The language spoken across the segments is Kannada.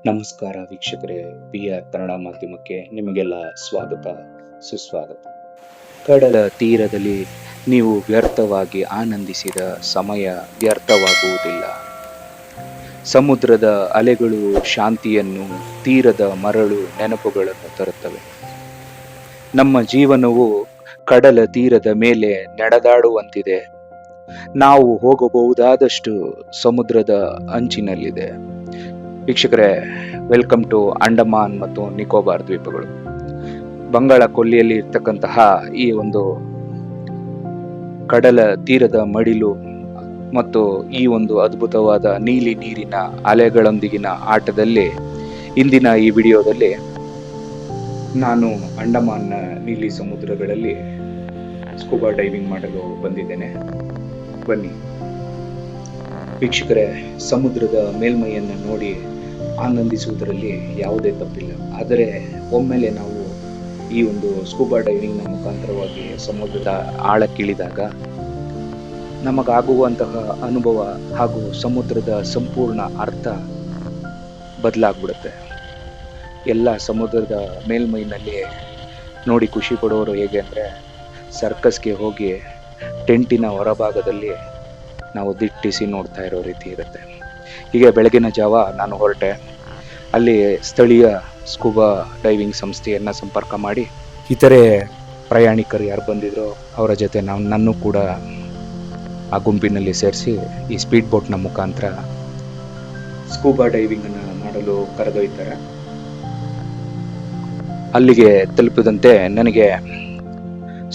ನಮಸ್ಕಾರ ವೀಕ್ಷಕರೇ, PR ಕನ್ನಡ ಮಾಧ್ಯಮಕ್ಕೆ ನಿಮಗೆಲ್ಲ ಸ್ವಾಗತ ಸುಸ್ವಾಗತ. ಕಡಲ ತೀರದಲ್ಲಿ ನೀವು ವ್ಯರ್ಥವಾಗಿ ಆನಂದಿಸಿದ ಸಮಯ ವ್ಯರ್ಥವಾಗುವುದಿಲ್ಲ. ಸಮುದ್ರದ ಅಲೆಗಳು ಶಾಂತಿಯನ್ನು, ತೀರದ ಮರಳು ನೆನಪುಗಳನ್ನು ತರುತ್ತವೆ. ನಮ್ಮ ಜೀವನವು ಕಡಲ ತೀರದ ಮೇಲೆ ನಡೆದಾಡುವಂತಿದೆ. ನಾವು ಹೋಗಬಹುದಾದಷ್ಟು ಸಮುದ್ರದ ಅಂಚಿನಲ್ಲಿದೆ. ವೀಕ್ಷಕರೇ, ವೆಲ್ಕಮ್ ಟು ಅಂಡಮಾನ್ ಮತ್ತು ನಿಕೋಬಾರ್ ದ್ವೀಪಗಳು. ಬಂಗಾಳ ಕೊಲ್ಲಿಯಲ್ಲಿ ಇರ್ತಕ್ಕಂತಹ ಈ ಒಂದು ಕಡಲ ತೀರದ ಮಡಿಲು ಮತ್ತು ಈ ಒಂದು ಅದ್ಭುತವಾದ ನೀಲಿ ನೀರಿನ ಅಲೆಗಳೊಂದಿಗಿನ ಆಟದಲ್ಲಿ ಇಂದಿನ ಈ ವಿಡಿಯೋದಲ್ಲಿ ನಾನು ಅಂಡಮಾನ್ನ ನೀಲಿ ಸಮುದ್ರಗಳಲ್ಲಿ ಸ್ಕೂಬಾ ಡೈವಿಂಗ್ ಮಾಡಲು ಬಂದಿದ್ದೇನೆ. ಬನ್ನಿ ವೀಕ್ಷಕರೇ, ಸಮುದ್ರದ ಮೇಲ್ಮೈಯನ್ನು ನೋಡಿ ಆನಂದಿಸುವುದರಲ್ಲಿ ಯಾವುದೇ ತಪ್ಪಿಲ್ಲ. ಆದರೆ ಒಮ್ಮೆಲೆ ನಾವು ಈ ಒಂದು ಸ್ಕೂಬಾ ಡೈವಿಂಗ್ನ ಮುಖಾಂತರವಾಗಿ ಸಮುದ್ರದ ಆಳಕ್ಕಿಳಿದಾಗ ನಮಗಾಗುವಂತಹ ಅನುಭವ ಹಾಗೂ ಸಮುದ್ರದ ಸಂಪೂರ್ಣ ಅರ್ಥ ಬದಲಾಗ್ಬಿಡುತ್ತೆ. ಎಲ್ಲ ಸಮುದ್ರದ ಮೇಲ್ಮೈನಲ್ಲಿ ನೋಡಿ ಖುಷಿ ಪಡೋರು ಹೇಗೆ ಅಂದರೆ, ಸರ್ಕಸ್ಗೆ ಹೋಗಿ ಟೆಂಟಿನ ಹೊರಭಾಗದಲ್ಲಿ ನಾವು ದಿಟ್ಟಿಸಿ ನೋಡ್ತಾ ಇರೋ ರೀತಿ ಇರುತ್ತೆ. ಹೀಗೆ ಬೆಳಗಿನ ಜಾವ ನಾನು ಹೊರಟೆ. ಅಲ್ಲಿ ಸ್ಥಳೀಯ ಸ್ಕೂಬಾ ಡೈವಿಂಗ್ ಸಂಸ್ಥೆಯನ್ನು ಸಂಪರ್ಕ ಮಾಡಿ ಇತರೆ ಪ್ರಯಾಣಿಕರು ಯಾರು ಬಂದಿದ್ರು ಅವರ ಜೊತೆ ನನ್ನನ್ನು ಕೂಡ ಆ ಗುಂಪಿನಲ್ಲಿ ಸೇರಿಸಿ ಈ ಸ್ಪೀಡ್ ಬೋಟ್ನ ಮುಖಾಂತರ ಸ್ಕೂಬಾ ಡೈವಿಂಗನ್ನು ಮಾಡಲು ಕರೆದೊಯ್ತಾರೆ. ಅಲ್ಲಿಗೆ ತಲುಪಿದಂತೆ ನನಗೆ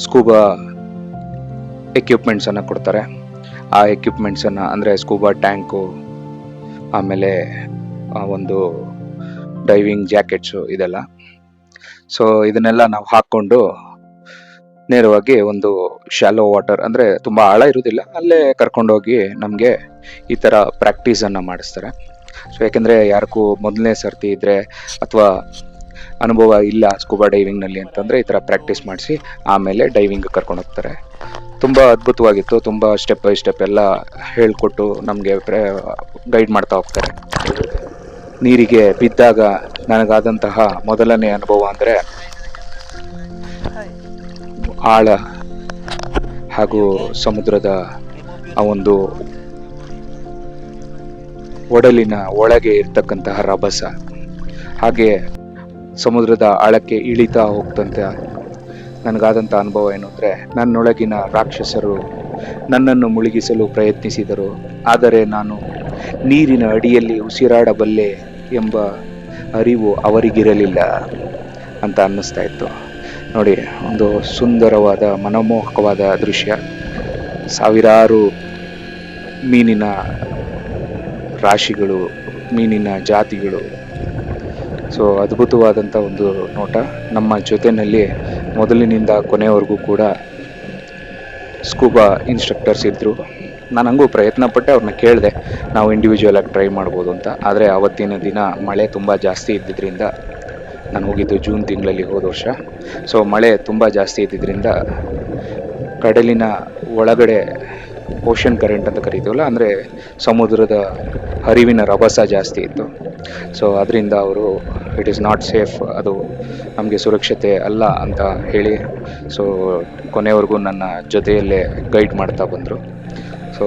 ಸ್ಕೂಬಾ ಎಕ್ವಿಪ್ಮೆಂಟ್ಸನ್ನು ಕೊಡ್ತಾರೆ. ಆ ಎಕ್ವಿಪ್ಮೆಂಟ್ಸನ್ನು ಅಂದರೆ ಸ್ಕೂಬಾ ಟ್ಯಾಂಕು, ಆಮೇಲೆ ಒಂದು ಡೈವಿಂಗ್ ಜಾಕೆಟ್ಸು, ಇದೆಲ್ಲ. ಸೊ ಇದನ್ನೆಲ್ಲ ನಾವು ಹಾಕ್ಕೊಂಡು ನೇರವಾಗಿ ಒಂದು ಶಾಲೋ ವಾಟರ್, ಅಂದರೆ ತುಂಬ ಆಳ ಇರುವುದಿಲ್ಲ, ಅಲ್ಲೇ ಕರ್ಕೊಂಡೋಗಿ ನಮಗೆ ಈ ಥರ ಪ್ರಾಕ್ಟೀಸನ್ನು ಮಾಡಿಸ್ತಾರೆ. ಸೊ ಯಾಕೆಂದರೆ ಯಾರಿಗೂ ಮೊದಲನೇ ಸರ್ತಿ ಇದ್ದರೆ ಅಥವಾ ಅನುಭವ ಇಲ್ಲ ಸ್ಕೂಬಾ ಡೈವಿಂಗ್ನಲ್ಲಿ ಅಂತಂದರೆ ಈ ಥರ ಪ್ರಾಕ್ಟೀಸ್ ಮಾಡಿಸಿ ಆಮೇಲೆ ಡೈವಿಂಗ್ ಕರ್ಕೊಂಡು ಹೋಗ್ತಾರೆ. ತುಂಬ ಅದ್ಭುತವಾಗಿತ್ತು. ತುಂಬ ಸ್ಟೆಪ್ ಬೈ ಸ್ಟೆಪ್ ಎಲ್ಲ ಹೇಳಿಕೊಟ್ಟು ನಮಗೆ ಗೈಡ್ ಮಾಡ್ತಾ ಹೋಗ್ತಾರೆ. ನೀರಿಗೆ ಬಿದ್ದಾಗ ನನಗಾದಂತಹ ಮೊದಲನೇ ಅನುಭವ ಅಂದರೆ ಆಳ ಹಾಗೂ ಸಮುದ್ರದ ಆ ಒಂದು ಒಡಲಿನ ಒಳಗೆ ಇರ್ತಕ್ಕಂತಹ ರಭಸ, ಹಾಗೆ ಸಮುದ್ರದ ಆಳಕ್ಕೆ ಇಳಿತಾ ಹೋಗ್ತಂತೆ ನನಗಾದಂಥ ಅನುಭವ ಏನು ಅಂದರೆ, ನನ್ನೊಳಗಿನ ರಾಕ್ಷಸರು ನನ್ನನ್ನು ಮುಳುಗಿಸಲು ಪ್ರಯತ್ನಿಸಿದರು, ಆದರೆ ನಾನು ನೀರಿನ ಅಡಿಯಲ್ಲಿ ಉಸಿರಾಡಬಲ್ಲೆ ಎಂಬ ಅರಿವು ಅವರಿಗಿರಲಿಲ್ಲ ಅಂತ ಅನ್ನಿಸ್ತಾ ಇತ್ತು. ನೋಡಿ, ಒಂದು ಸುಂದರವಾದ ಮನಮೋಹಕವಾದ ದೃಶ್ಯ. ಸಾವಿರಾರು ಮೀನಿನ ರಾಶಿಗಳು, ಮೀನಿನ ಜಾತಿಗಳು. ಸೊ ಅದ್ಭುತವಾದಂಥ ಒಂದು ನೋಟ. ನಮ್ಮ ಜೊತೆಯಲ್ಲಿ ಮೊದಲಿನಿಂದ ಕೊನೆಯವರೆಗೂ ಕೂಡ ಸ್ಕೂಬಾ ಇನ್ಸ್ಟ್ರಕ್ಟರ್ಸ್ ಇದ್ದರು. ನಾನು ಹಂಗೂ ಪ್ರಯತ್ನ ಪಟ್ಟೆ, ಅವ್ರನ್ನ ಕೇಳಿದೆ ನಾವು ಇಂಡಿವಿಜುವಲ್ ಆಗಿ ಟ್ರೈ ಮಾಡ್ಬೋದು ಅಂತ. ಆದರೆ ಆವತ್ತಿನ ದಿನ ಮಳೆ ತುಂಬ ಜಾಸ್ತಿ ಇದ್ದಿದ್ದರಿಂದ, ನಾನು ಹೋಗಿದ್ದು ಜೂನ್ ತಿಂಗಳಲ್ಲಿ ಹೋದ ವರ್ಷ. ಸೊ ಮಳೆ ತುಂಬ ಜಾಸ್ತಿ ಇದ್ದಿದ್ದರಿಂದ ಕಡಲಿನ ಒಳಗಡೆ ಓಷನ್ ಕರೆಂಟ್ ಅಂತ ಕರಿತೀವಲ್ಲ, ಅಂದರೆ ಸಮುದ್ರದ ಹರಿವಿನ ರಭಸ ಜಾಸ್ತಿ ಇತ್ತು. ಸೊ ಅದರಿಂದ ಅವರು ಇಟ್ ಈಸ್ ನಾಟ್ ಸೇಫ್, ಅದು ನಮಗೆ ಸುರಕ್ಷತೆ ಅಲ್ಲ ಅಂತ ಹೇಳಿ ಸೊ ಕೊನೆವರೆಗೂ ನನ್ನ ಜೊತೆಯಲ್ಲೇ ಗೈಡ್ ಮಾಡ್ತಾ ಬಂದರು. ಸೊ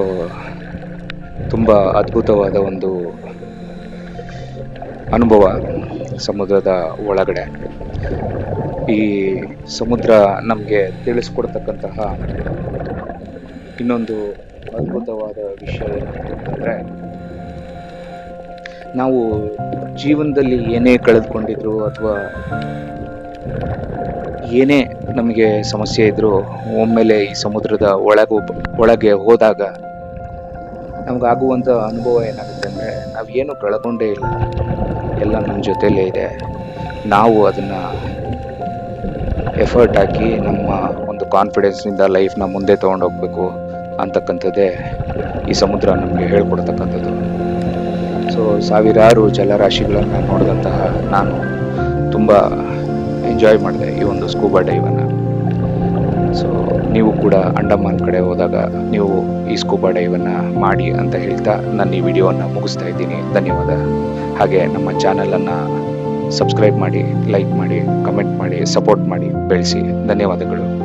ತುಂಬ ಅದ್ಭುತವಾದ ಒಂದು ಅನುಭವ ಸಮುದ್ರದ ಒಳಗಡೆ. ಈ ಸಮುದ್ರ ನಮಗೆ ತಿಳಿಸ್ಕೊಡ್ತಕ್ಕಂತಹ ಇನ್ನೊಂದು ಅದ್ಭುತವಾದ ವಿಷಯ ಏನಂತಂದರೆ, ನಾವು ಜೀವನದಲ್ಲಿ ಏನೇ ಕಳೆದುಕೊಂಡಿದ್ರು ಅಥವಾ ಏನೇ ನಮಗೆ ಸಮಸ್ಯೆ ಇದ್ದರೂ ಒಮ್ಮೆಲೆ ಈ ಸಮುದ್ರದ ಒಳಗೆ ಹೋದಾಗ ನಮಗಾಗುವಂಥ ಅನುಭವ ಏನಾಗುತ್ತೆ ಅಂದರೆ, ನಾವೇನು ಕಳ್ಕೊಂಡೇ ಇಲ್ಲ, ಎಲ್ಲ ನಮ್ಮ ಜೊತೆಯಲ್ಲೇ ಇದೆ. ನಾವು ಅದನ್ನು ಎಫರ್ಟ್ ಹಾಕಿ ನಮ್ಮ ಒಂದು ಕಾನ್ಫಿಡೆನ್ಸ್ನಿಂದ ಲೈಫ್ನ ಮುಂದೆ ತೊಗೊಂಡೋಗ್ಬೇಕು ಅಂತಕ್ಕಂಥದ್ದೇ ಈ ಸಮುದ್ರ ನಮಗೆ ಹೇಳ್ಕೊಡ್ತಕ್ಕಂಥದ್ದು. ಸೊ ಸಾವಿರಾರು ಜಲರಾಶಿಗಳನ್ನು ನೋಡಿದಂತಹ ನಾನು ತುಂಬ ಎಂಜಾಯ್ ಮಾಡಿದೆ ಈ ಒಂದು ಸ್ಕೂಬಾ ಡೈವನ್ನು. ಸೊ ನೀವು ಕೂಡ ಅಂಡಮಾನ್ ಕಡೆ ಹೋದಾಗ ನೀವು ಈ ಸ್ಕೂಬಾ ಡೈವನ್ನು ಮಾಡಿ ಅಂತ ಹೇಳ್ತಾ ನಾನು ಈ ವಿಡಿಯೋವನ್ನು ಮುಗಿಸ್ತಾ ಇದ್ದೀನಿ. ಧನ್ಯವಾದ. ಹಾಗೆ ನಮ್ಮ ಚಾನಲನ್ನು ಸಬ್ಸ್ಕ್ರೈಬ್ ಮಾಡಿ, ಲೈಕ್ ಮಾಡಿ, ಕಮೆಂಟ್ ಮಾಡಿ, ಸಪೋರ್ಟ್ ಮಾಡಿ, ಬೆಳೆಸಿ. ಧನ್ಯವಾದಗಳು.